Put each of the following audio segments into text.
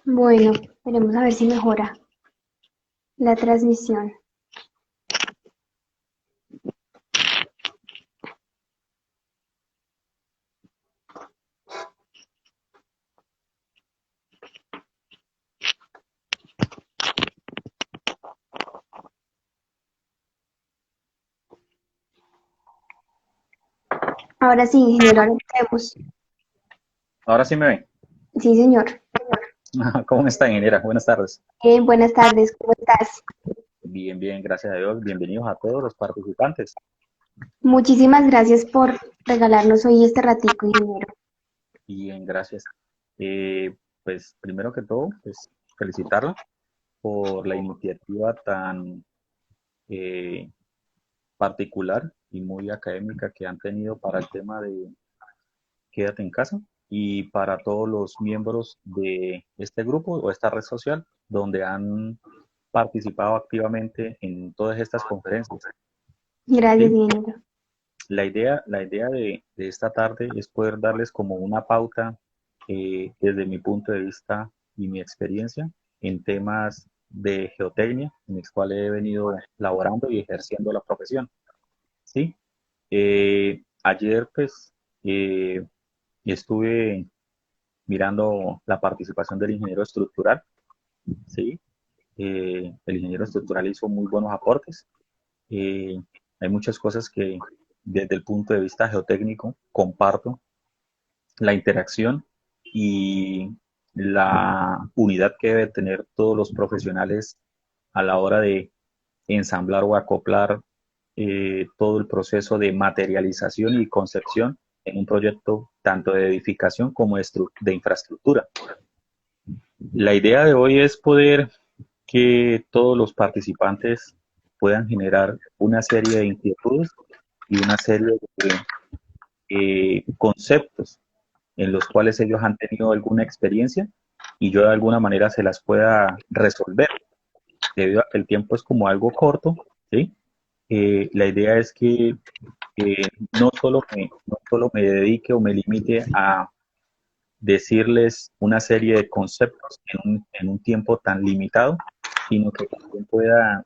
Bueno, veremos a ver si mejora la transmisión. Ahora sí, ingeniero, ahora vemos. Ahora sí me ven. Sí, señor. ¿Cómo está, ingeniera? Buenas tardes. Buenas tardes, ¿cómo estás? Bien, bien, gracias a Dios. Bienvenidos a todos los participantes. Muchísimas gracias por regalarnos hoy este ratico, ingeniero. Bien, gracias. Pues primero que todo, pues felicitarla por la iniciativa tan eh, particular y muy académica que han tenido para el tema de Quédate en casa y para todos los miembros de este grupo o esta red social donde han participado activamente en todas estas conferencias. Gracias, ¿Sí? ingeniero. La idea de esta tarde es poder darles como una pauta desde mi punto de vista y mi experiencia en temas de geotecnia, en los cuales he venido laborando y ejerciendo la profesión. ¿Sí? Ayer, pues, estuve mirando la participación del ingeniero estructural. ¿Sí? El ingeniero estructural hizo muy buenos aportes. Eh, Hay muchas cosas que desde el punto de vista geotécnico comparto, la interacción y la unidad que deben tener todos los profesionales a la hora de ensamblar o acoplar todo el proceso de materialización y concepción en un proyecto tanto de edificación como de infraestructura. La idea de hoy es poder que todos los participantes puedan generar una serie de inquietudes y una serie de conceptos en los cuales ellos han tenido alguna experiencia y yo de alguna manera se las pueda resolver. Debido a que el tiempo es como algo corto, ¿sí? La idea es que no solo me dedique o me limite a decirles una serie de conceptos en un tiempo tan limitado, sino que también pueda,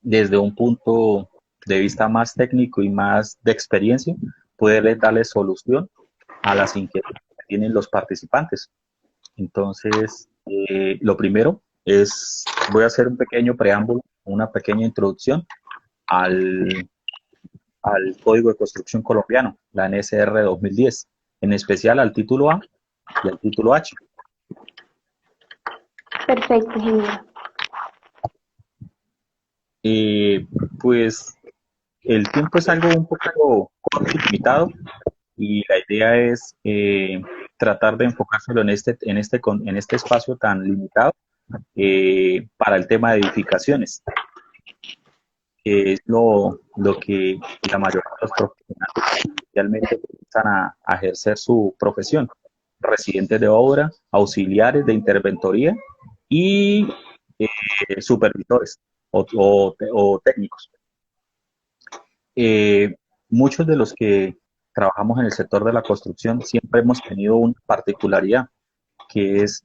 desde un punto de vista más técnico y más de experiencia, poderles darle solución a las inquietudes que tienen los participantes. Entonces, lo primero es, voy a hacer un pequeño preámbulo, una pequeña introducción al, al Código de Construcción Colombiano, la NSR 2010, en especial al título A y al título H. Perfecto, ingeniero. Eh, pues el tiempo es algo un poco corto y limitado y la idea es tratar de enfocárselo en este espacio tan limitado para el tema de edificaciones, que es lo que la mayoría de los profesionales realmente comienzan a ejercer su profesión. Residentes de obra, auxiliares de interventoría y supervisores o técnicos. Eh, Muchos de los que trabajamos en el sector de la construcción siempre hemos tenido una particularidad, que es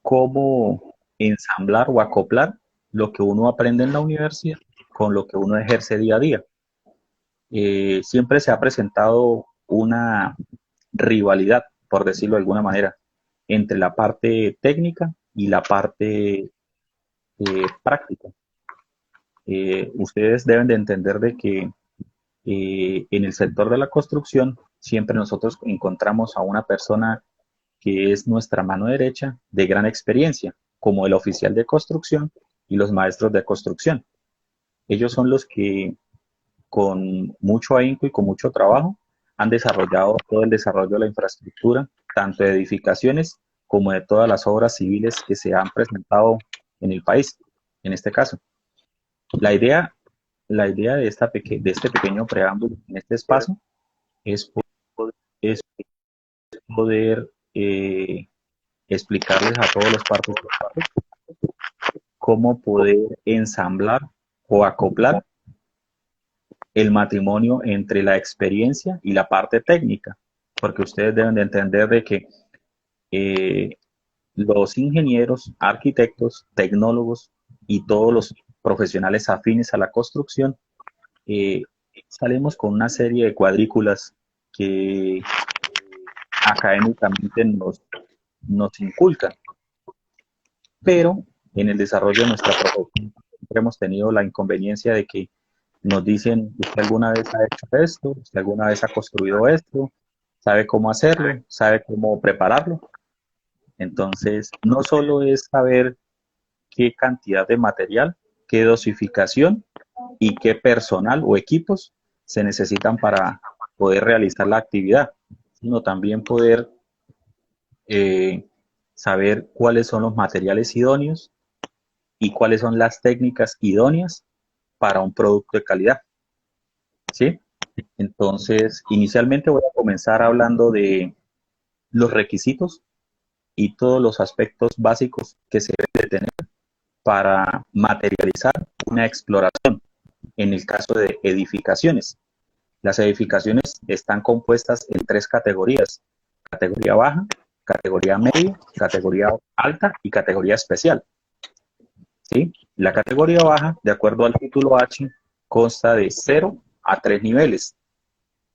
cómo ensamblar o acoplar lo que uno aprende en la universidad con lo que uno ejerce día a día. Siempre se ha presentado una rivalidad, por decirlo de alguna manera, entre la parte técnica y la parte práctica. Ustedes deben de entender de que en el sector de la construcción siempre nosotros encontramos a una persona que es nuestra mano derecha de gran experiencia, como el oficial de construcción y los maestros de construcción. Ellos son los que con mucho ahínco y con mucho trabajo han desarrollado todo el desarrollo de la infraestructura, tanto de edificaciones como de todas las obras civiles que se han presentado en el país, en este caso. La idea, la idea de este pequeño preámbulo en este espacio es, es poder explicarles a todos los participantes cómo poder ensamblar o acoplar el matrimonio entre la experiencia y la parte técnica, porque ustedes deben de entender de que eh, los ingenieros, arquitectos, tecnólogos y todos los profesionales afines a la construcción, eh, salimos con una serie de cuadrículas que académicamente nos inculcan, pero en el desarrollo de nuestra profesión siempre hemos tenido la inconveniencia de que nos dicen, usted alguna vez ha hecho esto, usted alguna vez ha construido esto, sabe cómo hacerlo, sabe cómo prepararlo. Entonces, no solo es saber qué cantidad de material, qué dosificación y qué personal o equipos se necesitan para poder realizar la actividad, sino también poder eh, saber cuáles son los materiales idóneos y cuáles son las técnicas idóneas para un producto de calidad. ¿Sí? Entonces, inicialmente voy a comenzar hablando de los requisitos y todos los aspectos básicos que se deben tener para materializar una exploración en el caso de edificaciones. Las edificaciones están compuestas en tres categorías: categoría baja, categoría media, categoría alta y categoría especial. ¿Sí? La categoría baja, de acuerdo al título H, consta de 0 a 3 niveles,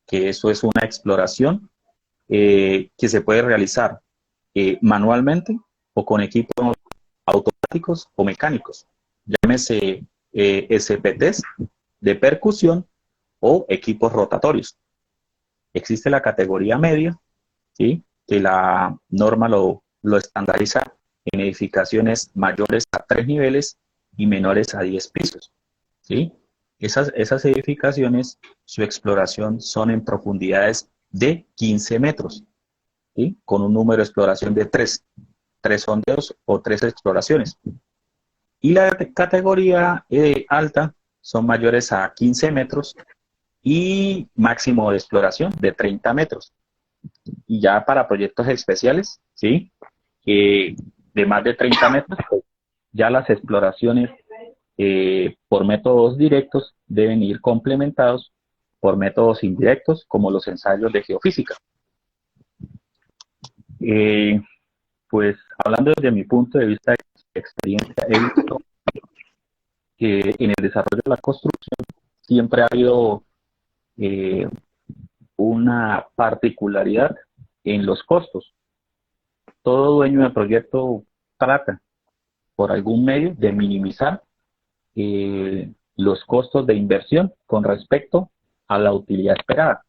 que eso es una exploración que se puede realizar manualmente o con equipos automáticos o mecánicos, llámese SPTs de percusión o equipos rotatorios. Existe la categoría media, ¿sí? Que la norma lo estandariza en edificaciones mayores a 3 niveles y menores a 10 pisos. ¿Sí? Esas edificaciones, su exploración son en profundidades de 15 metros, ¿sí? Con un número de exploración de 3 sondeos o 3 exploraciones. Y la categoría alta son mayores a 15 metros y máximo de exploración de 30 metros. Y ya para proyectos especiales, ¿sí? De más de 30 metros, pues ya las exploraciones por métodos directos deben ir complementados por métodos indirectos, como los ensayos de geofísica. Eh, pues hablando desde mi punto de vista de experiencia, he visto que en el desarrollo de la construcción siempre ha habido eh, una particularidad en los costos. Todo dueño de proyecto trata por algún medio de minimizar los costos de inversión con respecto a la utilidad esperada.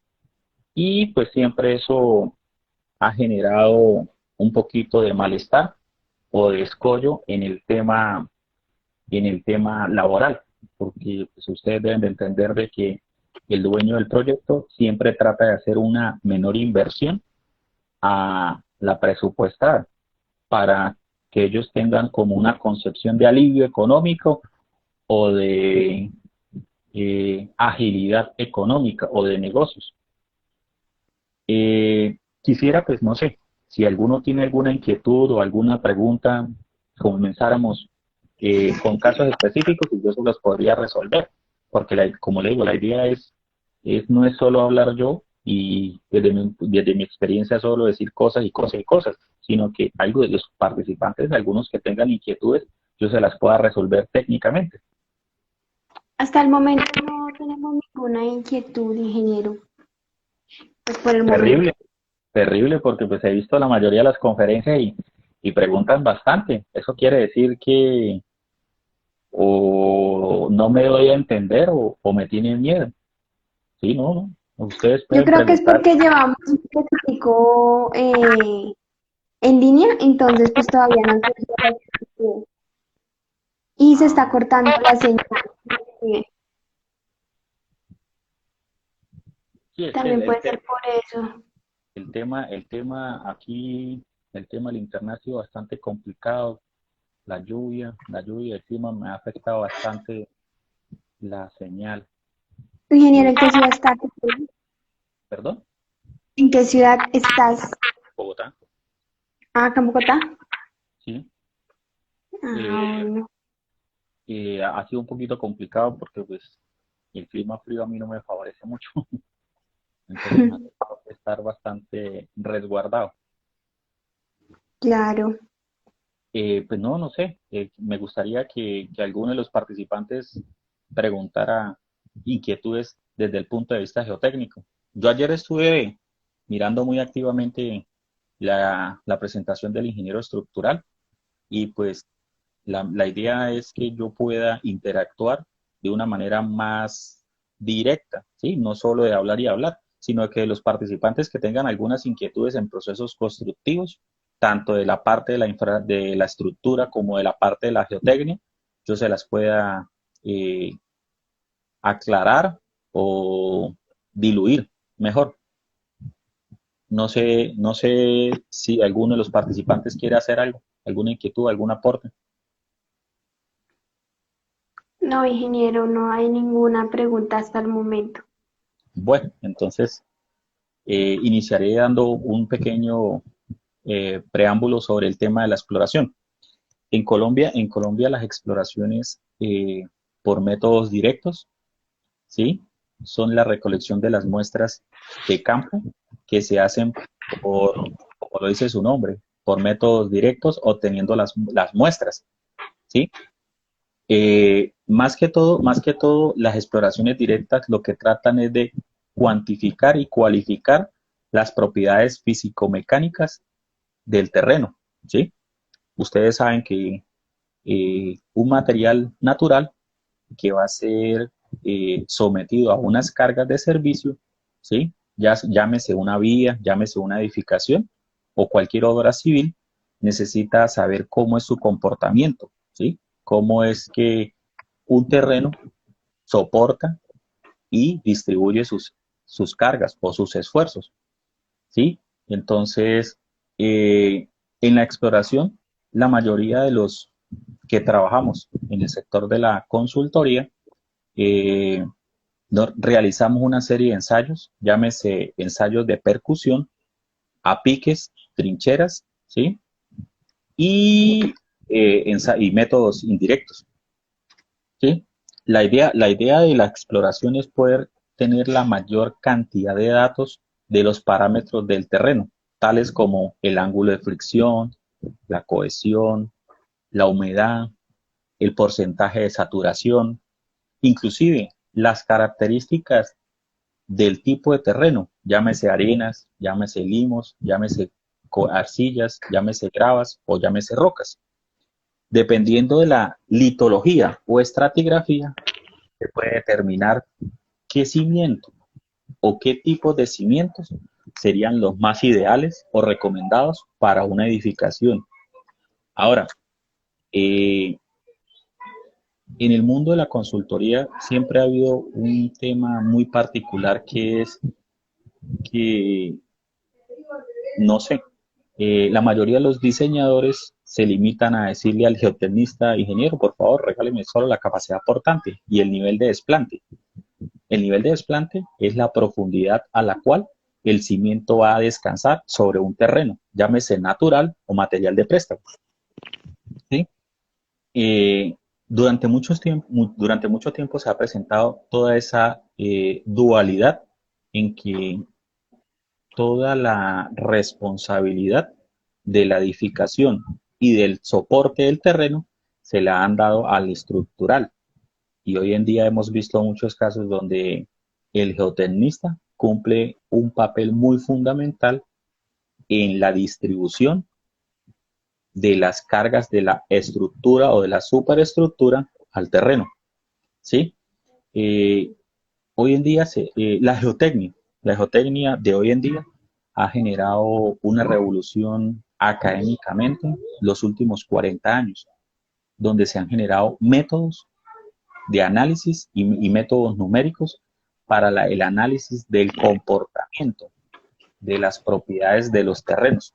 Y pues siempre eso ha generado un poquito de malestar o de escollo en el tema laboral, porque pues, ustedes deben de entender de que el dueño del proyecto siempre trata de hacer una menor inversión a la presupuestada para que ellos tengan como una concepción de alivio económico o de agilidad económica o de negocios. Quisiera, pues no sé, si alguno tiene alguna inquietud o alguna pregunta, comenzáramos con casos específicos y yo se los podría resolver, porque como le digo, la idea no es solo hablar yo y desde mi experiencia solo decir cosas y cosas y cosas, sino que algo de los participantes, algunos que tengan inquietudes, yo se las pueda resolver técnicamente. Hasta el momento no tenemos ninguna inquietud, ingeniero. Pues por el momento. Terrible, terrible, porque pues he visto la mayoría de las conferencias y preguntan bastante. Eso quiere decir que o no me doy a entender o me tienen miedo. Sí, no, no. Ustedes Yo pueden creo que es preguntar. porque llevamos un poquitico en línea, entonces pues todavía no han surgido las inquietudes. Y se está cortando la señal. Sí, es que También puede ser por eso. el tema aquí, el tema del internet ha sido bastante complicado. La lluvia encima me ha afectado bastante la señal. Ingeniero, Eh, ¿en qué ciudad estás? ¿Perdón? ¿En qué ciudad estás? Bogotá. Ah, acá en Bogotá. Sí. Ah, Eh, bueno. ha sido un poquito complicado porque pues el clima frío a mí no me favorece mucho. Entonces me ha tocado estar bastante resguardado. Claro. Pues no, no sé. Me gustaría que alguno de los participantes preguntara inquietudes desde el punto de vista geotécnico. Yo ayer estuve mirando muy activamente la presentación del ingeniero estructural y pues la idea es que yo pueda interactuar de una manera más directa, ¿sí? No solo de hablar y hablar, sino que los participantes que tengan algunas inquietudes en procesos constructivos, tanto de la parte de de la estructura como de la parte de la geotecnia, yo se las pueda eh, aclarar o diluir mejor. No sé si alguno de los participantes quiere hacer algo, alguna inquietud, algún aporte. No, ingeniero, no hay ninguna pregunta hasta el momento. Bueno, entonces iniciaré dando un pequeño preámbulo sobre el tema de la exploración. En Colombia las exploraciones por métodos directos, ¿sí? Son la recolección de las muestras de campo que se hacen como lo dice su nombre, por métodos directos obteniendo las muestras, ¿sí? Más que todo, las exploraciones directas lo que tratan es de cuantificar y cualificar las propiedades físico-mecánicas del terreno, ¿sí? Ustedes saben que un material natural que va a ser sometido a unas cargas de servicio, ¿sí? Ya, llámese una vía, llámese una edificación o cualquier obra civil, necesita saber cómo es su comportamiento, ¿sí? Cómo es que un terreno soporta y distribuye sus cargas o sus esfuerzos, ¿sí? Entonces, en la exploración, la mayoría de los que trabajamos en el sector de la consultoría, eh, realizamos una serie de ensayos, llámese ensayos de percusión, a piques, trincheras, ¿sí? Y, y métodos indirectos, ¿sí? La idea de la exploración es poder tener la mayor cantidad de datos de los parámetros del terreno, tales como el ángulo de fricción, la cohesión, la humedad, el porcentaje de saturación, inclusive las características del tipo de terreno, llámese arenas, llámese limos, llámese arcillas, llámese gravas o llámese rocas. Dependiendo de la litología o estratigrafía, se puede determinar qué cimiento o qué tipo de cimientos serían los más ideales o recomendados para una edificación. Ahora, eh, en el mundo de la consultoría siempre ha habido un tema muy particular que es que, no sé, la mayoría de los diseñadores se limitan a decirle al geotecnista, ingeniero, por favor, regáleme solo la capacidad portante y el nivel de desplante. El nivel de desplante es la profundidad a la cual el cimiento va a descansar sobre un terreno, llámese natural o material de préstamo, ¿sí? Eh, durante mucho tiempo se ha presentado toda esa dualidad en que toda la responsabilidad de la edificación y del soporte del terreno se la han dado al estructural. Y hoy en día hemos visto muchos casos donde el geotecnista cumple un papel muy fundamental en la distribución de las cargas de la estructura o de la superestructura al terreno, ¿sí? Eh, Hoy en día la geotecnia de hoy en día ha generado una revolución académicamente los últimos 40 años, donde se han generado métodos de análisis y métodos numéricos para el análisis del comportamiento de las propiedades de los terrenos.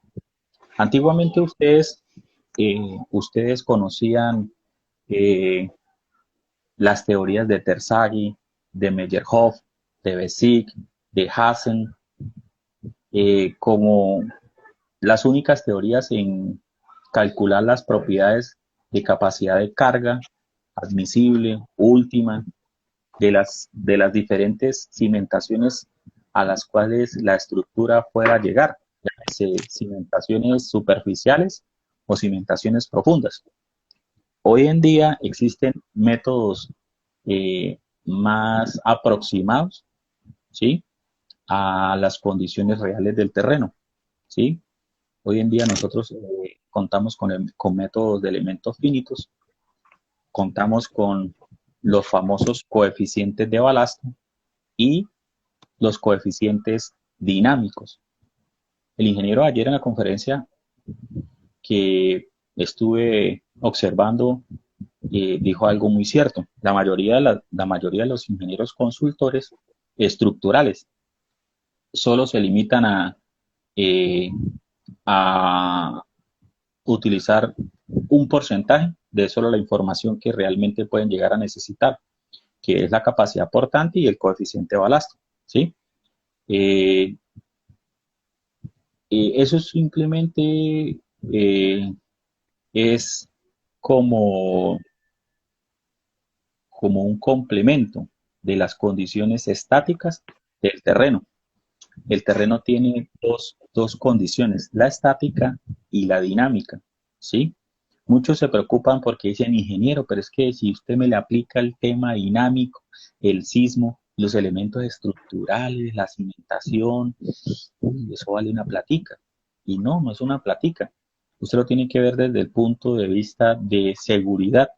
Antiguamente ustedes conocían eh, las teorías de Terzaghi, de Meyerhoff, de Bessig, de Hassen, como las únicas teorías en calcular las propiedades de capacidad de carga, admisible, última, de las diferentes cimentaciones a las cuales la estructura pueda llegar, cimentaciones superficiales o cimentaciones profundas. Hoy en día existen métodos más aproximados, ¿sí?, a las condiciones reales del terreno, ¿sí? Hoy en día nosotros contamos con métodos de elementos finitos, contamos con los famosos coeficientes de balasto y los coeficientes dinámicos. El ingeniero ayer en la conferencia que estuve observando dijo algo muy cierto. La mayoría de los ingenieros consultores estructurales solo se limitan eh, a utilizar un porcentaje de solo la información que realmente pueden llegar a necesitar, que es la capacidad portante y el coeficiente de balasto, ¿sí? Eh, Eso simplemente es como, como un complemento de las condiciones estáticas del terreno. El terreno tiene dos condiciones, la estática y la dinámica, ¿sí? Muchos se preocupan porque dicen, ingeniero, pero es que si usted me le aplica el tema dinámico, el sismo, los elementos estructurales, la cimentación, uy, eso vale una platica. Y no, no es una platica. Usted lo tiene que ver desde el punto de vista de seguridad,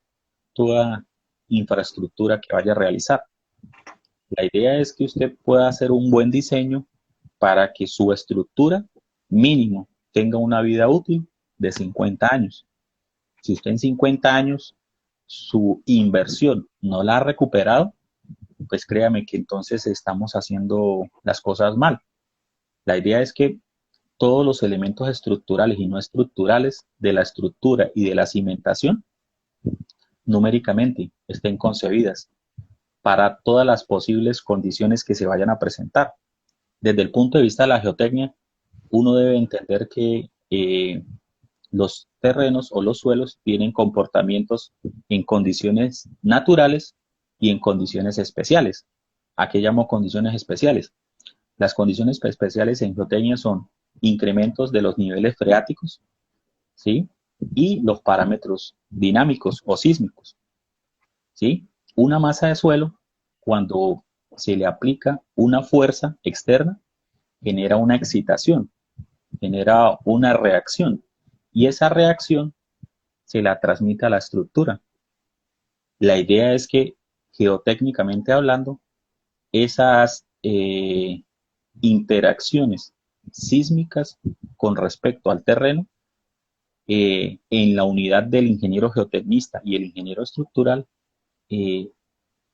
toda infraestructura que vaya a realizar. La idea es que usted pueda hacer un buen diseño para que su estructura mínimo tenga una vida útil de 50 años. Si usted en 50 años su inversión no la ha recuperado, pues créame que entonces estamos haciendo las cosas mal. La idea es que todos los elementos estructurales y no estructurales de la estructura y de la cimentación numéricamente estén concebidas para todas las posibles condiciones que se vayan a presentar. Desde el punto de vista de la geotecnia, uno debe entender que los terrenos o los suelos tienen comportamientos en condiciones naturales y en condiciones especiales. ¿A qué llamo condiciones especiales? Las condiciones especiales en geotecnia son incrementos de los niveles freáticos, ¿sí?, y los parámetros dinámicos o sísmicos, ¿sí? Una masa de suelo, cuando se le aplica una fuerza externa, genera una excitación, genera una reacción, y esa reacción se la transmite a la estructura. La idea es que, geotécnicamente hablando, esas interacciones sísmicas con respecto al terreno, en la unidad del ingeniero geotecnista y el ingeniero estructural, eh,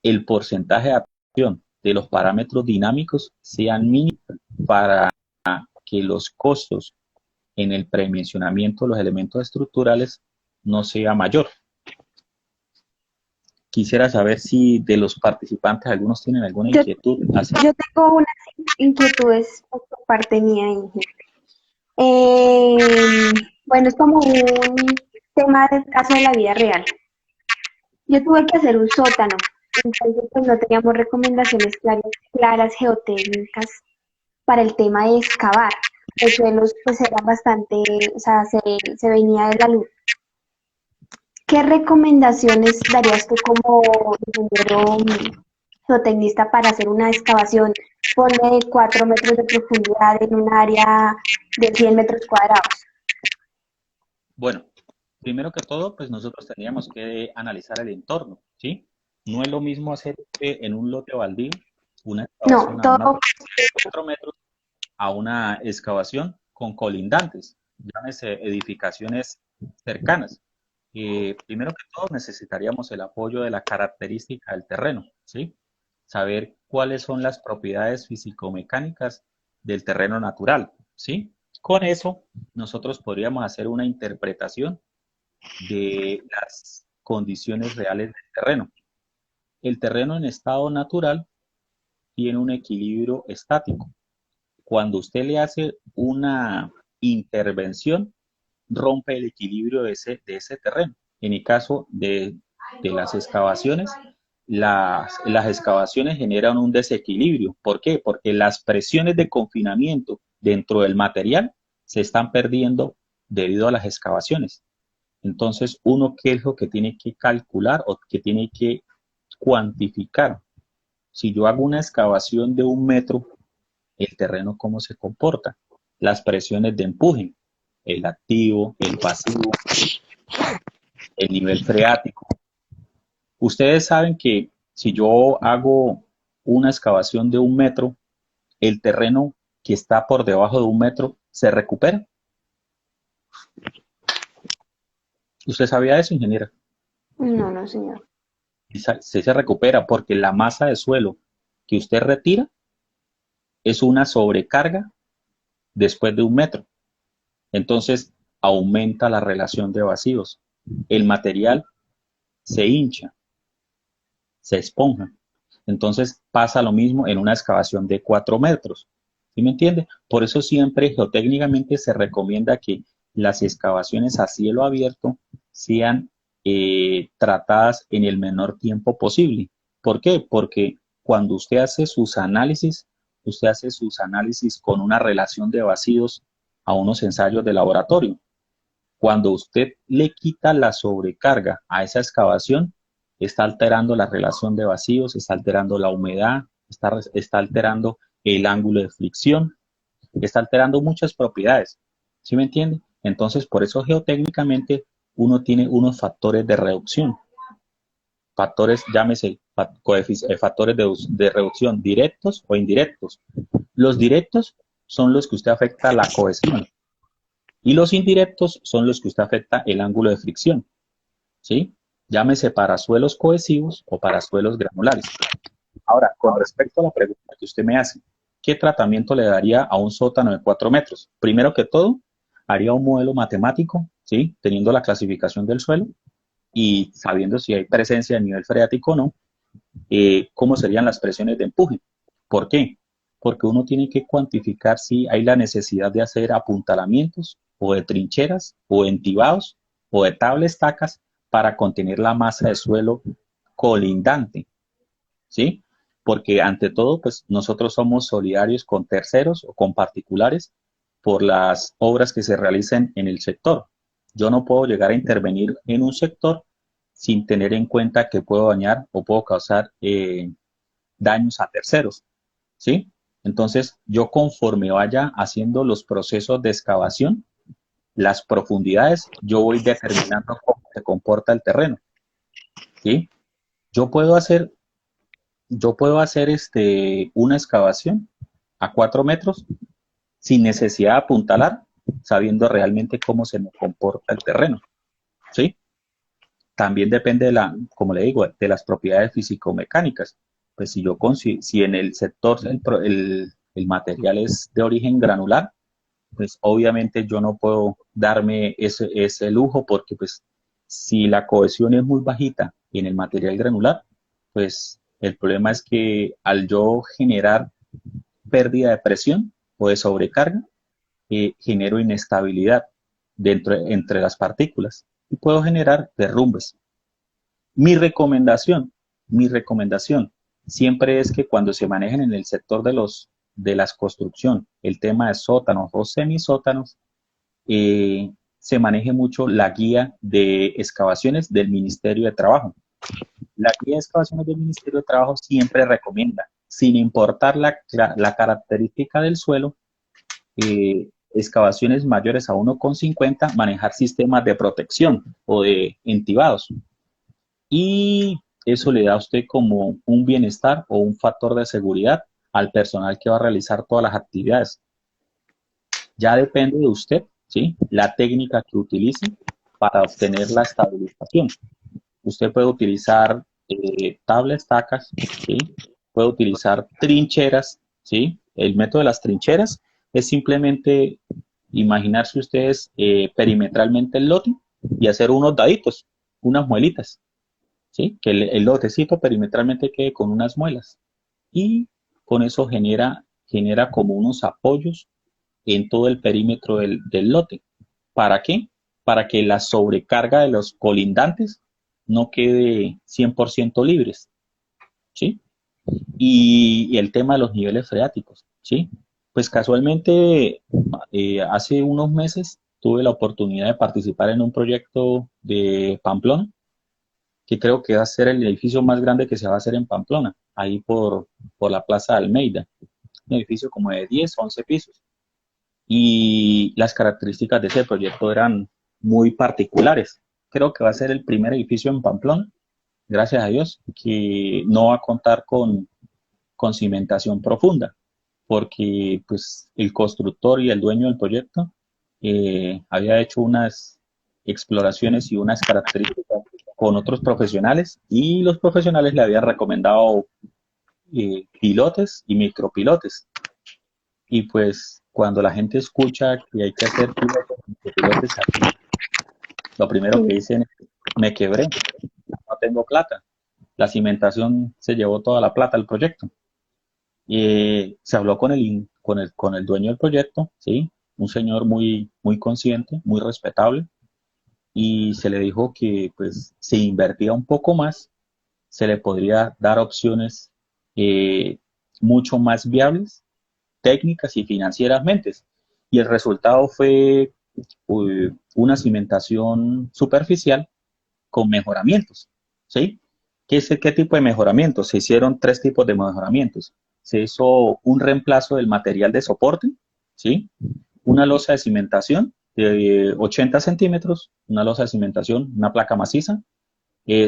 el porcentaje de adaptación de los parámetros dinámicos sean mínimos para que los costos en el predimensionamiento de los elementos estructurales no sea mayor. Quisiera saber si de los participantes algunos tienen alguna Yo, inquietud. yo tengo unas inquietudes por parte mía, Inge. Bueno, es como un tema del caso de la vida real. Yo tuve que hacer un sótano, entonces pues no teníamos recomendaciones claras geotécnicas para el tema de excavar. Los suelos pues eran bastante, o sea, se venía de la luz. ¿Qué recomendaciones darías tú como ingeniero geotecnista para hacer una excavación? Ponle 4 metros de profundidad en un área de 100 metros cuadrados. Bueno, primero que todo, pues nosotros tendríamos que analizar el entorno, ¿sí? No es lo mismo hacer en un lote baldío una No, excavación a una todo, profundidad de 4 metros a una excavación con colindantes, llámese edificaciones cercanas. Primero que todo, necesitaríamos el apoyo de la característica del terreno, ¿sí? Saber cuáles son las propiedades físico-mecánicas del terreno natural, ¿sí? Con eso, nosotros podríamos hacer una interpretación de las condiciones reales del terreno. El terreno en estado natural tiene un equilibrio estático. Cuando usted le hace una intervención, rompe el equilibrio de ese terreno. En el caso de las excavaciones, las excavaciones generan un desequilibrio. ¿Por qué? Porque las presiones de confinamiento dentro del material se están perdiendo debido a las excavaciones. Entonces, uno, ¿qué es lo que tiene que calcular o que tiene que cuantificar? Si yo hago una excavación de 1 metro, el terreno cómo se comporta, las presiones de empuje, el activo, el pasivo, el nivel freático. Ustedes saben que si yo hago una excavación de 1 metro, el terreno que está por debajo de 1 metro se recupera. ¿Usted sabía eso, ingeniera? No, no, señor. Se recupera porque la masa de suelo que usted retira es una sobrecarga después de 1 metro. Entonces aumenta la relación de vacíos. El material se hincha, se esponja. Entonces pasa lo mismo en una excavación de 4 metros. ¿Sí me entiende? Por eso siempre geotécnicamente se recomienda que las excavaciones a cielo abierto sean tratadas en el menor tiempo posible. ¿Por qué? Porque cuando usted hace sus análisis con una relación de vacíos a unos ensayos de laboratorio. Cuando usted le quita la sobrecarga a esa excavación, está alterando la relación de vacíos, está alterando la humedad, está alterando el ángulo de fricción, está alterando muchas propiedades. ¿Sí me entiende? Entonces, por eso geotécnicamente uno tiene unos factores de reducción. Factores, llámese, factores de reducción directos o indirectos. Los directos son los que usted afecta la cohesión y los indirectos son los que usted afecta el ángulo de fricción. ¿Sí? Llámese para suelos cohesivos o para suelos granulares. Ahora, con respecto a la pregunta que usted me hace, ¿qué tratamiento le daría a un sótano de 4 metros? Primero que todo, haría un modelo matemático, ¿sí? Teniendo la clasificación del suelo y sabiendo si hay presencia de nivel freático o no, cómo serían las presiones de empuje. ¿Por qué? Porque uno tiene que cuantificar si hay la necesidad de hacer apuntalamientos o de trincheras o de entibados o de tabla estacas para contener la masa de suelo colindante, ¿sí? Porque ante todo, pues nosotros somos solidarios con terceros o con particulares por las obras que se realicen en el sector. Yo no puedo llegar a intervenir en un sector sin tener en cuenta que puedo dañar o puedo causar daños a terceros, ¿sí? Entonces, yo conforme vaya haciendo los procesos de excavación, las profundidades, yo voy determinando cómo se comporta el terreno, ¿sí? Yo puedo hacer, yo puedo hacer una excavación a 4 metros sin necesidad de apuntalar, sabiendo realmente cómo se me comporta el terreno, ¿sí? También depende como le digo, de las propiedades físico-mecánicas. Pues si en el sector el material es de origen granular, pues obviamente yo no puedo darme ese lujo porque pues si la cohesión es muy bajita en el material granular, pues el problema es que al yo generar pérdida de presión o de sobrecarga, genero inestabilidad entre las partículas y puedo generar derrumbes. Mi recomendación, mi recomendación siempre es que cuando se manejen en el sector de las construcción, el tema de sótanos o semisótanos, se maneje mucho la guía de excavaciones del Ministerio de Trabajo. La guía de excavaciones del Ministerio de Trabajo siempre recomienda, sin importar la característica del suelo, excavaciones mayores a 1,50, manejar sistemas de protección o de entibados. Y eso le da a usted como un bienestar o un factor de seguridad al personal que va a realizar todas las actividades. Ya depende de usted, ¿sí? La técnica que utilice para obtener la estabilización. Usted puede utilizar tabla estacas, ¿sí? Puede utilizar trincheras, ¿sí? El método de las trincheras es simplemente imaginarse ustedes perimetralmente el lote y hacer unos daditos, unas muelitas, ¿sí? Que el lotecito perimetralmente quede con unas muelas y con eso genera como unos apoyos en todo el perímetro del lote. ¿Para qué? Para que la sobrecarga de los colindantes no quede 100% libres, ¿sí? Y el tema de los niveles freáticos, ¿sí? Pues casualmente hace unos meses tuve la oportunidad de participar en un proyecto de Pamplona, que creo que va a ser el edificio más grande que se va a hacer en Pamplona, ahí por la Plaza de Almeida, un edificio como de 10, 11 pisos. Y las características de ese proyecto eran muy particulares. Creo que va a ser el primer edificio en Pamplona, gracias a Dios, que no va a contar con cimentación profunda, porque pues el constructor y el dueño del proyecto había hecho unas exploraciones y unas características con otros profesionales y los profesionales le habían recomendado pilotes y micropilotes. Y pues cuando la gente escucha que hay que hacer pilotes y micropilotes, lo primero que Sí. dicen es, me quebré, no tengo plata. La cimentación se llevó toda la plata del proyecto. Se habló con el dueño del proyecto, ¿sí? Un señor muy consciente, muy respetable, y se le dijo que pues si invertía un poco más, se le podría dar opciones eh, mucho más viables, técnicas y financieramente. Y el resultado fue una cimentación superficial con mejoramientos, ¿sí? ¿Qué tipo de mejoramientos? Se hicieron tres tipos de mejoramientos. Se hizo un reemplazo del material de soporte, ¿sí? Una losa de cimentación de 80 centímetros, una losa de cimentación, una placa maciza,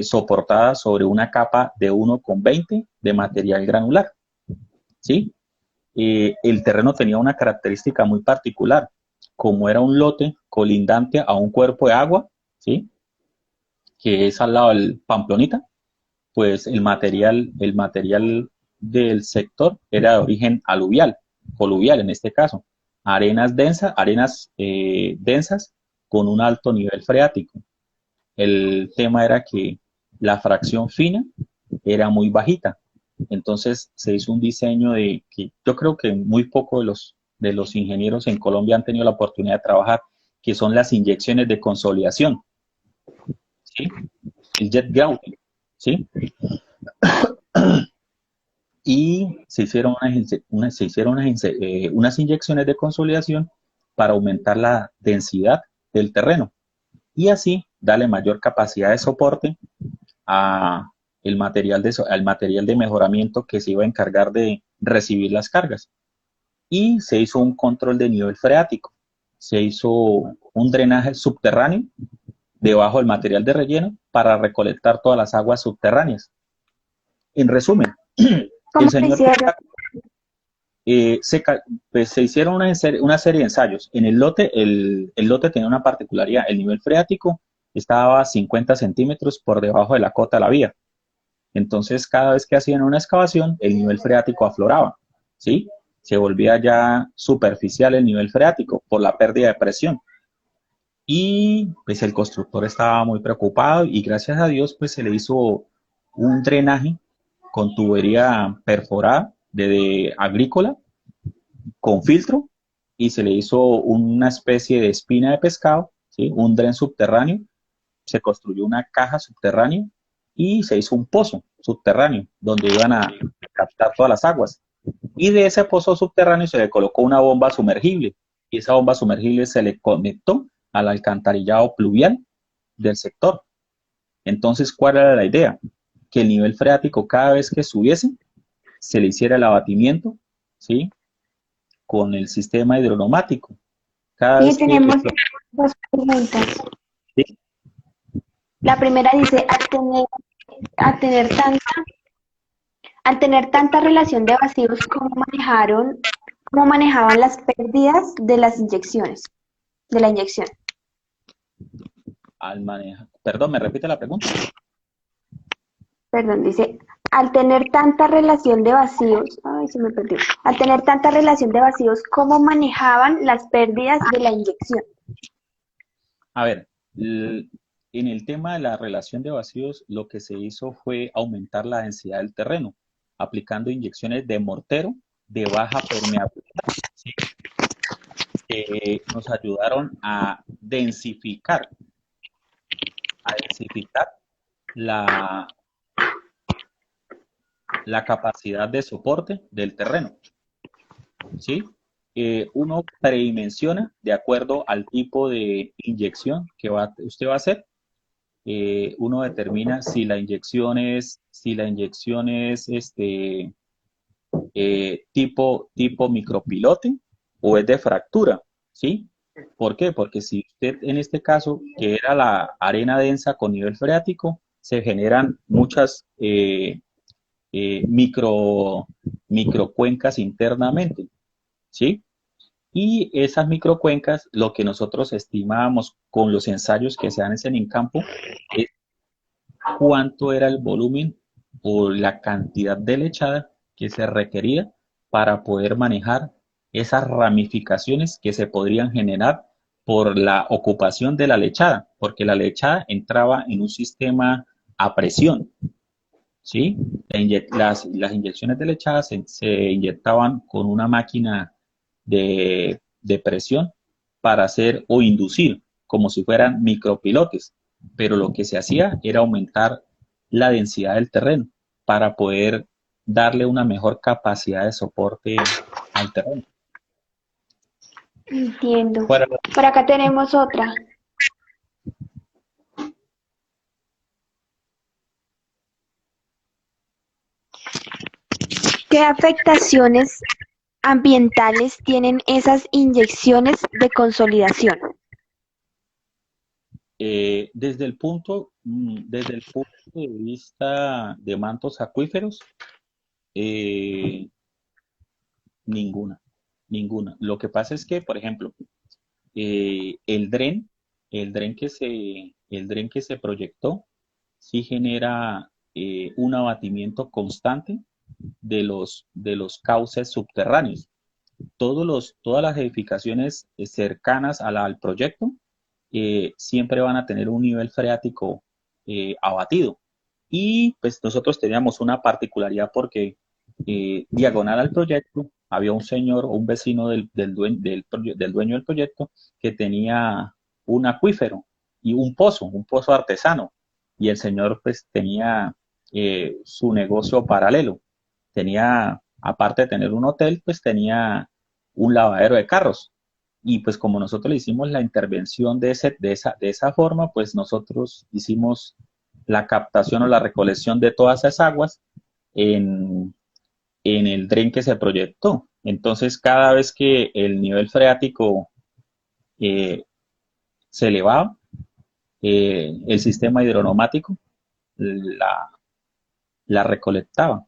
soportada sobre una capa de 1,20 de material granular, ¿sí? El terreno tenía una característica muy particular, como era un lote colindante a un cuerpo de agua, ¿sí? Que es al lado del Pamplonita, pues el material del sector era de origen aluvial, coluvial en este caso, arenas densas con un alto nivel freático. El tema era que la fracción fina era muy bajita, entonces se hizo un diseño de que yo creo que muy pocos de los ingenieros en Colombia han tenido la oportunidad de trabajar, que son las inyecciones de consolidación, ¿sí? El jet grouting, ¿sí? Y se hicieron unas inyecciones de consolidación para aumentar la densidad del terreno y así darle mayor capacidad de soporte a al material de mejoramiento que se iba a encargar de recibir las cargas. Y se hizo un control de nivel freático, se hizo un drenaje subterráneo debajo del material de relleno para recolectar todas las aguas subterráneas. En resumen, ¿Cómo el lo señor hicieron? eh, se, pues, se hicieron una serie de ensayos. En el lote tenía una particularidad, el nivel freático estaba a 50 centímetros por debajo de la cota de la vía. Entonces, cada vez que hacían una excavación, el nivel freático afloraba, ¿sí? Se volvía ya superficial el nivel freático por la pérdida de presión. Y pues el constructor estaba muy preocupado y gracias a Dios pues se le hizo un drenaje con tubería perforada de agrícola con filtro y se le hizo una especie de espina de pescado, ¿sí? Un dren subterráneo, se construyó una caja subterránea y se hizo un pozo subterráneo donde iban a captar todas las aguas. Y de ese pozo subterráneo se le colocó una bomba sumergible y esa bomba sumergible se le conectó al alcantarillado pluvial del sector. Entonces, ¿cuál era la idea? Que el nivel freático cada vez que subiese se le hiciera el abatimiento, ¿sí? Con el sistema hidroneumático. Cada Y vez que tenemos dos preguntas. ¿sí? La primera dice, al tener tanta, al tener tanta relación de vacíos, cómo manejaban las pérdidas de las inyecciones, de la inyección? Al manejar, perdón, me repite la pregunta. Perdón, dice, al tener tanta relación de vacíos, ay, se me perdió. Al tener tanta relación de vacíos, ¿cómo manejaban las pérdidas de la inyección? A ver, en el tema de la relación de vacíos, lo que se hizo fue aumentar la densidad del terreno, aplicando inyecciones de mortero de baja permeabilidad, ¿sí? Que nos ayudaron a densificar la, la capacidad de soporte del terreno, ¿sí? uno predimensiona de acuerdo al tipo de inyección que usted va a hacer. Uno determina si la inyección es tipo micropilote o es de fractura, ¿sí? ¿Por qué? Porque si usted en este caso, que era la arena densa con nivel freático, se generan muchas microcuencas internamente, ¿sí? Y esas microcuencas, lo que nosotros estimábamos con los ensayos que se hacen en campo, es cuánto era el volumen o la cantidad de lechada que se requería para poder manejar esas ramificaciones que se podrían generar por la ocupación de la lechada, porque la lechada entraba en un sistema a presión, ¿sí? Las inyecciones de lechada se inyectaban con una máquina de presión para hacer o inducir, como si fueran micropilotes, pero lo que se hacía era aumentar la densidad del terreno para poder darle una mejor capacidad de soporte al terreno. Entiendo. Para, Por acá tenemos otra. ¿Qué afectaciones ambientales tienen esas inyecciones de consolidación? desde el punto de vista de mantos acuíferos, eh, ninguna, ninguna. Lo que pasa es que, por ejemplo, el dren, el dren que se proyectó, sí genera un abatimiento constante de los cauces subterráneos. Todas las edificaciones cercanas al proyecto siempre van a tener un nivel freático abatido. Y pues nosotros teníamos una particularidad porque diagonal al proyecto había un señor o un vecino del dueño del proyecto que tenía un acuífero y un pozo artesano. Y el señor pues tenía su negocio paralelo. Tenía, aparte de tener un hotel, pues tenía un lavadero de carros. Y pues como nosotros le hicimos la intervención de esa forma, pues nosotros hicimos la captación o la recolección de todas esas aguas en, en el dren que se proyectó. Entonces, cada vez que el nivel freático eh, se elevaba, el sistema hidroneumático la, la recolectaba.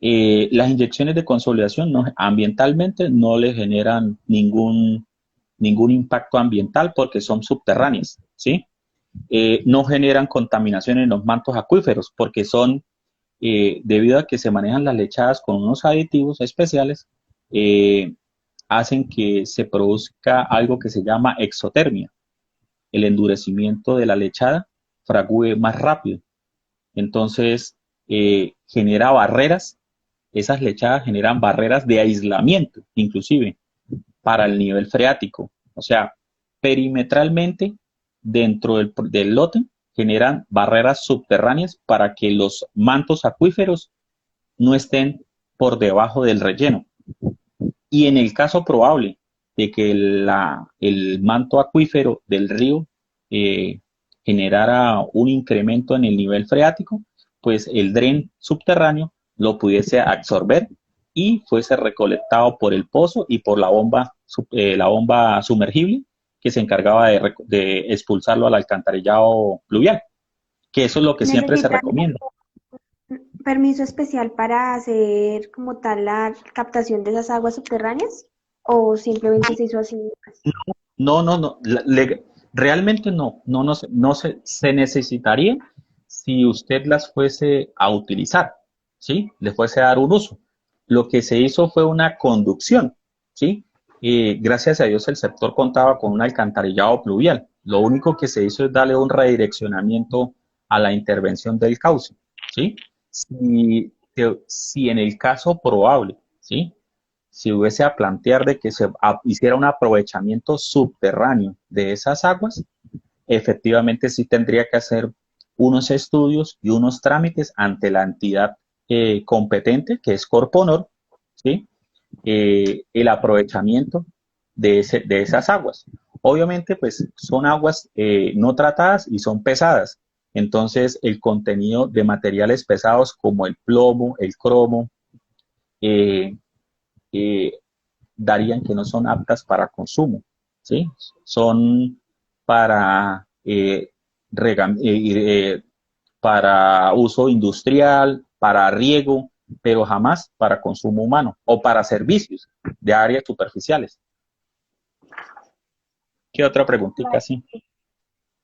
Las inyecciones de consolidación ambientalmente no le generan ningún impacto ambiental porque son subterráneas, ¿sí? No generan contaminación en los mantos acuíferos porque son, debido a que se manejan las lechadas con unos aditivos especiales, eh, hacen que se produzca algo que se llama exotermia. El endurecimiento de la lechada fragúe más rápido. Entonces, genera barreras, esas lechadas generan barreras de aislamiento, inclusive, para el nivel freático. O sea, perimetralmente, dentro del lote, generan barreras subterráneas para que los mantos acuíferos no estén por debajo del relleno. Y en el caso probable de que el manto acuífero del río eh, generara un incremento en el nivel freático, pues el dren subterráneo lo pudiese absorber y fuese recolectado por el pozo y por la bomba sumergible que se encargaba de expulsarlo al alcantarillado pluvial, que eso es lo que siempre se ¿Necesitan recomienda. permiso especial para hacer como tal la captación de esas aguas subterráneas? ¿O simplemente se hizo así? No, no, no. Realmente no. Se necesitaría si usted las fuese a utilizar, ¿sí? Le fuese a dar un uso. Lo que se hizo fue una conducción, ¿sí? Gracias a Dios el sector contaba con un alcantarillado pluvial. Lo único que se hizo es darle un redireccionamiento a la intervención del cauce, ¿sí? Si en el caso probable, ¿sí? Si hubiese a plantear de que se hiciera un aprovechamiento subterráneo de esas aguas, efectivamente sí tendría que hacer unos estudios y unos trámites ante la entidad competente, que es Corponor, ¿sí? el aprovechamiento de esas aguas. Obviamente, pues son aguas no tratadas y son pesadas. Entonces, el contenido de materiales pesados como el plomo, el cromo, eh, eh, darían que no son aptas para consumo, ¿sí? Son para, para uso industrial, para riego, pero jamás para consumo humano o para servicios de áreas superficiales. ¿Qué otra preguntita? Sí.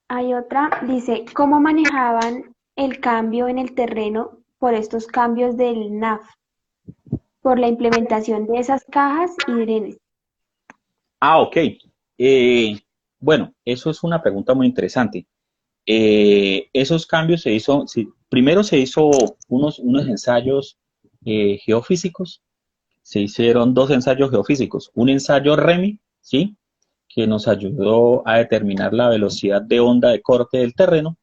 Hay otra, dice, ¿cómo manejaban el cambio en el terreno por estos cambios del NAF, por la implementación de esas cajas y drenes? Ok. Bueno, eso es una pregunta muy interesante. Esos cambios se hizo, sí, primero se hizo unos ensayos geofísicos, se hicieron dos ensayos geofísicos, un ensayo REMI, ¿sí? Que nos ayudó a determinar la velocidad de onda de corte del terreno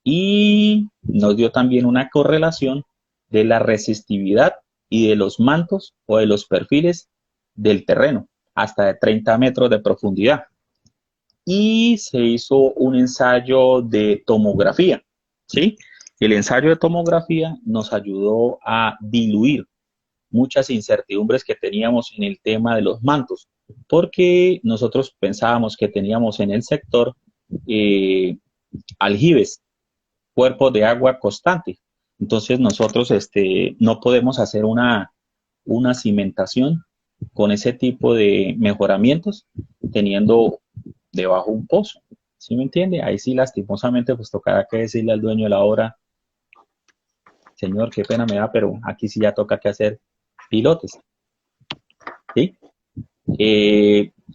y nos dio también una correlación de la resistividad y de los mantos o de los perfiles del terreno, hasta de 30 metros de profundidad. Y se hizo un ensayo de tomografía, ¿sí? El ensayo de tomografía nos ayudó a diluir muchas incertidumbres que teníamos en el tema de los mantos, porque nosotros pensábamos que teníamos en el sector eh, aljibes, cuerpos de agua constante. Entonces nosotros no podemos hacer una cimentación con ese tipo de mejoramientos teniendo debajo un pozo. ¿Sí me entiende? Ahí sí lastimosamente pues tocará que decirle al dueño de la obra, señor, qué pena me da, pero aquí sí ya toca que hacer pilotes. ¿Sí?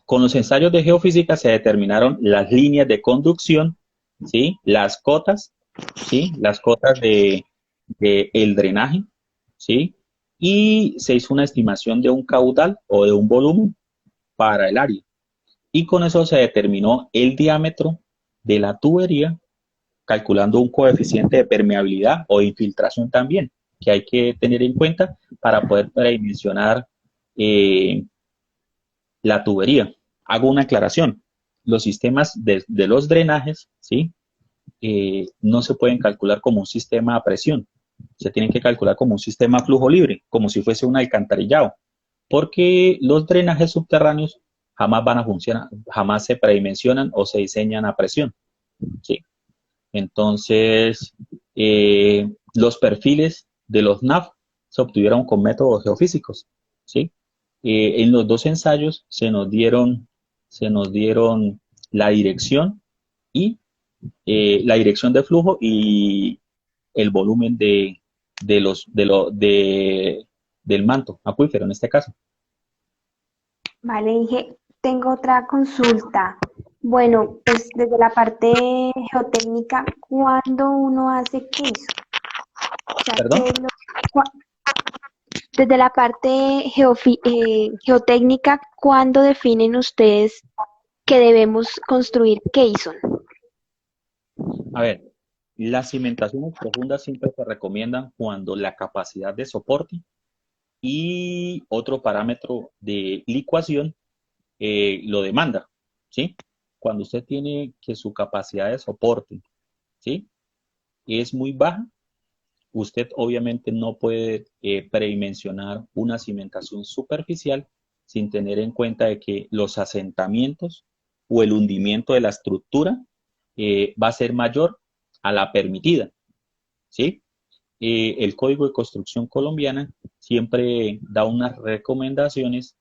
Con los ensayos de geofísica se determinaron las líneas de conducción, ¿sí? Las cotas, ¿sí? Las cotas de el drenaje, ¿sí? Y se hizo una estimación de un caudal o de un volumen para el área. Y con eso se determinó el diámetro de la tubería, calculando un coeficiente de permeabilidad o infiltración también, que hay que tener en cuenta para poder predimensionar la tubería. Hago una aclaración. Los sistemas de los drenajes, ¿sí? No se pueden calcular como un sistema a presión. Se tienen que calcular como un sistema a flujo libre, como si fuese un alcantarillado, porque los drenajes subterráneos jamás van a funcionar, jamás se predimensionan o se diseñan a presión, ¿sí? Entonces, los perfiles de los NAF se obtuvieron con métodos geofísicos, ¿sí? En los dos ensayos se nos dieron la dirección y la dirección de flujo y el volumen del manto acuífero en este caso. Vale, dije, tengo otra consulta. Bueno, pues desde la parte geotécnica, ¿cuándo uno hace queso? O sea, ¿Perdón? cua- desde la parte geotécnica, ¿cuándo definen ustedes que debemos construir Keyson? A ver, las cimentaciones profundas siempre se recomiendan cuando la capacidad de soporte y otro parámetro de licuación lo demanda, ¿sí? Cuando usted tiene que su capacidad de soporte, ¿sí? Es muy baja, usted obviamente no puede predimensionar una cimentación superficial sin tener en cuenta de que los asentamientos o el hundimiento de la estructura va a ser mayor a la permitida, ¿sí? El Código de Construcción Colombiana siempre da unas recomendaciones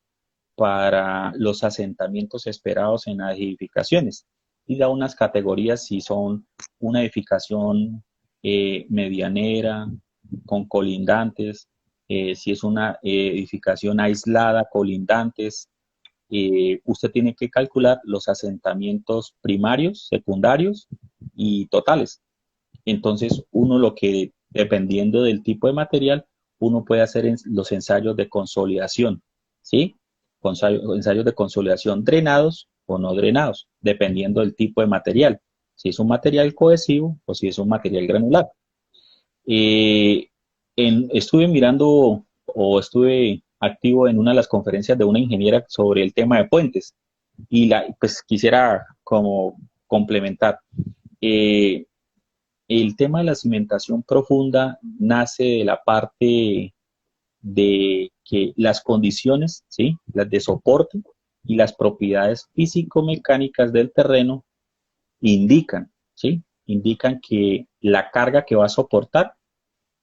para los asentamientos esperados en las edificaciones y da unas categorías si son una edificación medianera, con colindantes, si es una edificación aislada, colindantes. Usted tiene que calcular los asentamientos primarios, secundarios y totales. Entonces, uno lo que, dependiendo del tipo de material, uno puede hacer los ensayos de consolidación, ¿sí? Ensayos de consolidación drenados o no drenados, dependiendo del tipo de material. Si es un material cohesivo o si es un material granular. Estuve mirando o estuve activo en una de las conferencias de una ingeniera sobre el tema de puentes y pues quisiera como complementar. Eh, el tema de la cimentación profunda nace de la parte de que las condiciones, ¿sí? Las de soporte y las propiedades físico-mecánicas del terreno indican, ¿sí? Indican que la carga que va a soportar,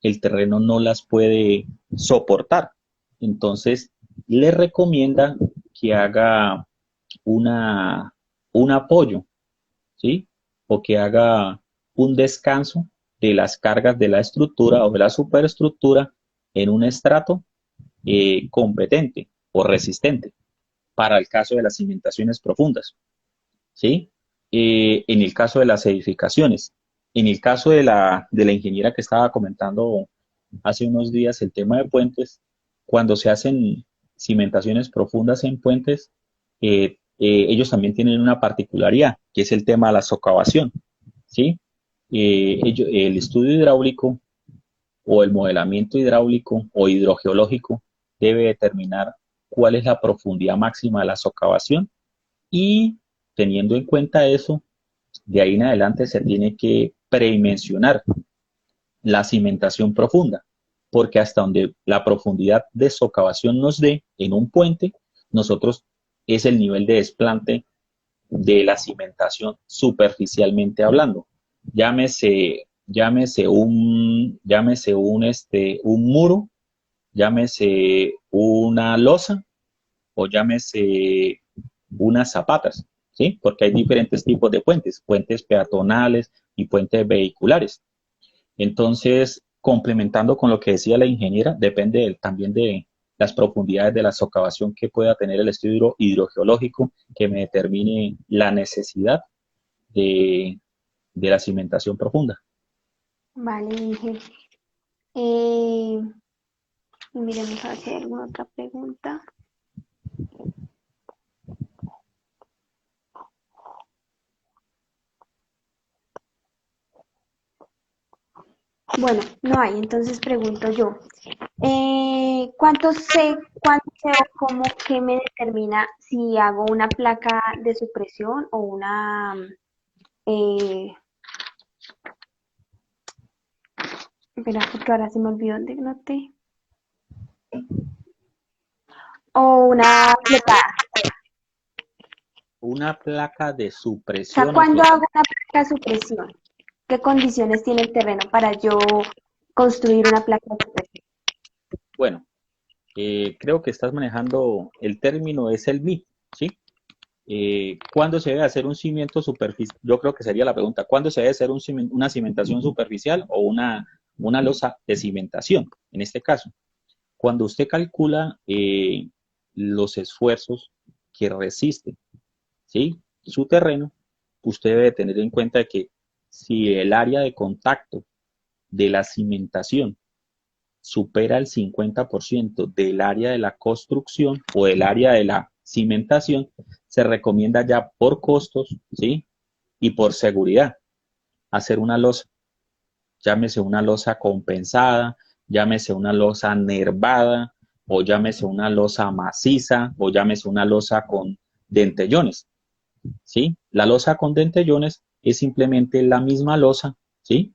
el terreno no las puede soportar. Entonces, le recomienda que haga una, un apoyo, ¿sí? O que haga un descanso de las cargas de la estructura o de la superestructura en un estrato competente o resistente para el caso de las cimentaciones profundas, ¿sí? En el caso de las edificaciones, en el caso de la ingeniera que estaba comentando hace unos días, el tema de puentes, cuando se hacen cimentaciones profundas en puentes, ellos también tienen una particularidad, que es el tema de la socavación, ¿sí? El estudio hidráulico o el modelamiento hidráulico o hidrogeológico debe determinar cuál es la profundidad máxima de la socavación y teniendo en cuenta eso, de ahí en adelante se tiene que predimensionar la cimentación profunda, porque hasta donde la profundidad de socavación nos dé en un puente, nosotros es el nivel de desplante de la cimentación superficialmente hablando. Un muro, llámese una losa o llámese unas zapatas, ¿sí? Porque hay diferentes tipos de puentes, puentes peatonales y puentes vehiculares. Entonces, complementando con lo que decía la ingeniera, depende también de las profundidades de la socavación que pueda tener el estudio hidrogeológico que me determine la necesidad de, de la cimentación profunda. Vale, Inge. Eh, miremos a ver si hay alguna otra pregunta. Bueno, no hay, entonces pregunto yo. ¿Cuánto sé o cómo que me determina si hago una placa de supresión o una, eh, espera, porque ahora se me olvidó dónde noté, o una fletada? Una placa de O sea, supresión o ¿cuándo flexión. hago una placa de supresión? ¿Qué condiciones tiene el terreno para yo construir una placa de supresión? Bueno, creo que estás manejando el término, es el MI, ¿sí? ¿Cuándo se debe hacer un cimiento superficial? Yo creo que sería la pregunta, ¿cuándo se debe hacer una cimentación superficial o una losa de cimentación? En este caso, cuando usted calcula los esfuerzos que resiste, ¿sí? Su terreno, usted debe tener en cuenta que si el área de contacto de la cimentación supera el 50% del área de la construcción o del área de la cimentación, se recomienda ya por costos, ¿sí? Y por seguridad, hacer una losa, llámese una losa compensada, llámese una losa nervada, o llámese una losa maciza, o llámese una losa con dentellones, ¿sí? La losa con dentellones es simplemente la misma losa, ¿sí?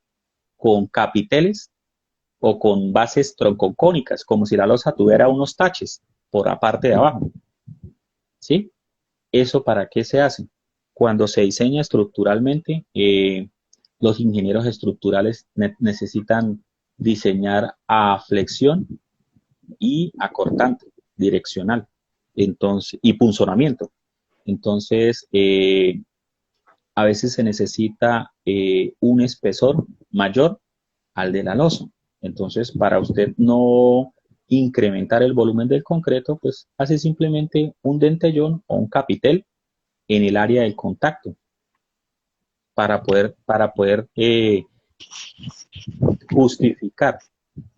Con capiteles o con bases troncocónicas, como si la losa tuviera unos taches por la parte de abajo, ¿sí? ¿Eso para qué se hace? Cuando se diseña estructuralmente, los ingenieros estructurales necesitan diseñar a flexión y a cortante direccional, entonces, y punzonamiento. Entonces, a veces se necesita un espesor mayor al de la losa. Entonces, para usted no incrementar el volumen del concreto, pues hace simplemente un dentellón o un capitel en el área del contacto para poder justificar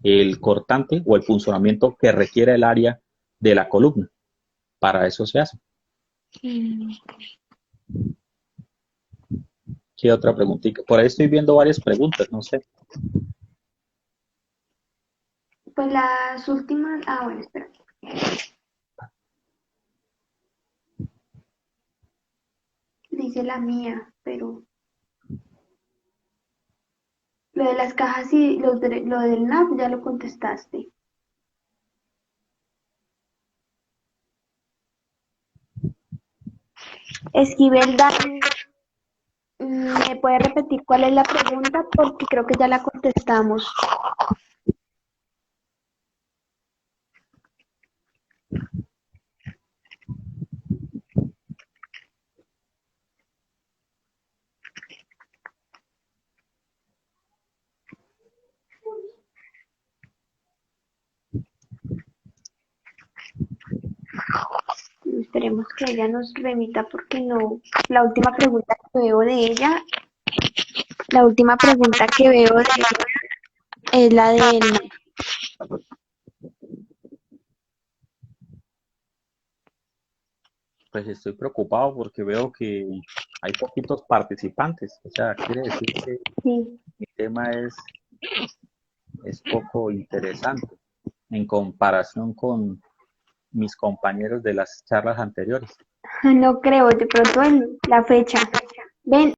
el cortante o el punzonamiento que requiere el área de la columna. Para eso se hace. Mm, ¿Qué otra preguntita? Por ahí estoy viendo varias preguntas, no sé. Pues las últimas, bueno, espera. Dice la mía, pero lo de las cajas y lo del NAP ya lo contestaste. Esquivel Dani, ¿me puede repetir cuál es la pregunta? Porque creo que ya la contestamos. Esperemos que ella nos remita porque no. La última pregunta que veo de ella, la última pregunta que veo de ella es la del NAP. Pues estoy preocupado porque veo que hay poquitos participantes. O sea, quiere decir que Sí. mi tema es poco interesante en comparación con mis compañeros de las charlas anteriores. No creo, de pronto la fecha. Ven,